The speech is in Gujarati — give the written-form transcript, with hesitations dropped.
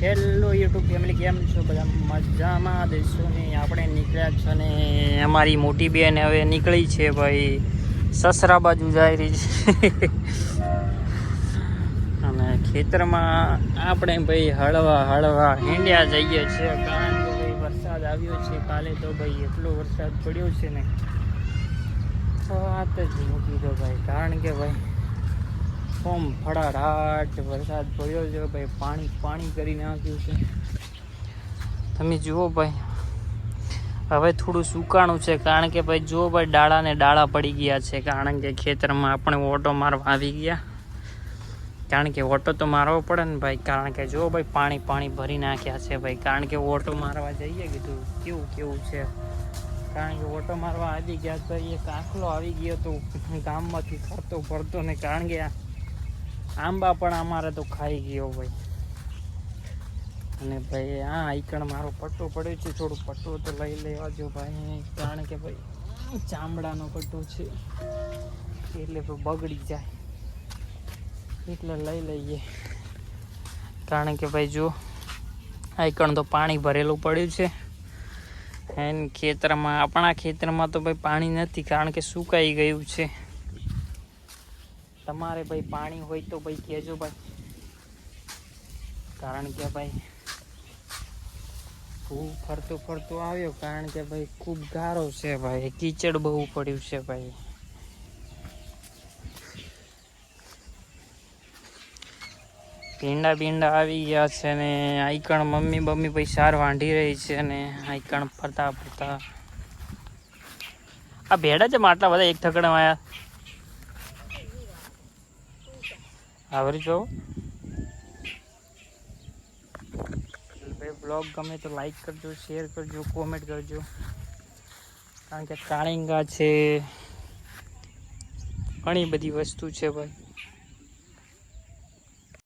હેલો યુટ્યુબ ફેમિલી, કેમ છો બધા? મજામાં દેશો ને આપણે નીકળ્યા છે ને અમારી મોટી બેન હવે નીકળી છે ભાઈ, સસરા બાજુ જાય રહી છે અને ખેતરમાં આપણે ભાઈ હળવા હેંડ્યા જઈએ છીએ, કારણ કે ભાઈ વરસાદ આવ્યો છે કાલે તો ભાઈ એટલો વરસાદ પડ્યો છે ને વાત જ મૂકી દો ભાઈ, કારણ કે ભાઈ ફોમ ફળાટ વરસાદ પડ્યો છે ભાઈ, પાણી કરી નાખ્યું છે. તમે જુઓ ભાઈ, હવે થોડું સુકાણું છે, કારણ કે ભાઈ જુઓ ભાઈ ડાળા ને ડાળા પડી ગયા છે, કારણ કે ખેતરમાં આપણે ઓટો મારવા આવી ગયા. કારણ કે ઓટો તો મારવો પડે ને ભાઈ, કારણ કે જુઓ ભાઈ પાણી ભરી નાખ્યા છે ભાઈ, કારણ કે ઓટો મારવા જઈએ કીધું કેવું છે, કારણ કે ઓટો મારવા આવી ગયા તો એક આખલો આવી ગયો તો ગામમાંથી ફરતો ને, કારણ કે આંબા પણ અમારે તો ખાઈ ગયો ભાઈ. અને ભાઈ આ આઈકણ મારો પટ્ટો પડ્યો છે, થોડું પટ્ટો તો લઈ લેવા જો ભાઈ, કારણ કે ભાઈ ચામડાનો પટ્ટો છે એટલે બગડી જાય, એટલે લઈ લઈએ. કારણ કે ભાઈ જો આઈકણ તો પાણી ભરેલું પડ્યું છે એન્ડ ખેતરમાં, આપણા ખેતરમાં તો ભાઈ પાણી નથી, કારણ કે સુકાઈ ગયું છે. તમારે ભાઈ પાણી હોય તો ભાઈ કહેજો ભાઈ, કારણ કે ભાઈ ખૂબ ફરતો આવ્યો, કારણ કે ભાઈ ખૂબ ગારો છે ભાઈ, કીચડ બહુ પડ્યું છે ભાઈ. ભીંડા આવી ગયા છે ને આઈકણ મમ્મી ભાઈ સાર વાંઢી રહી છે ને આઈકણ ફરતા આ ભેડા છે માટલા બધા એક થકડમાં આયા. આવરી જો ભાઈ, બ્લોગ ગમે તો લાઈક કરજો, શેર કરજો, કોમેન્ટ કરજો, કારણ કે કાળિંગા છે, ઘણી બધી વસ્તુ છે ભાઈ.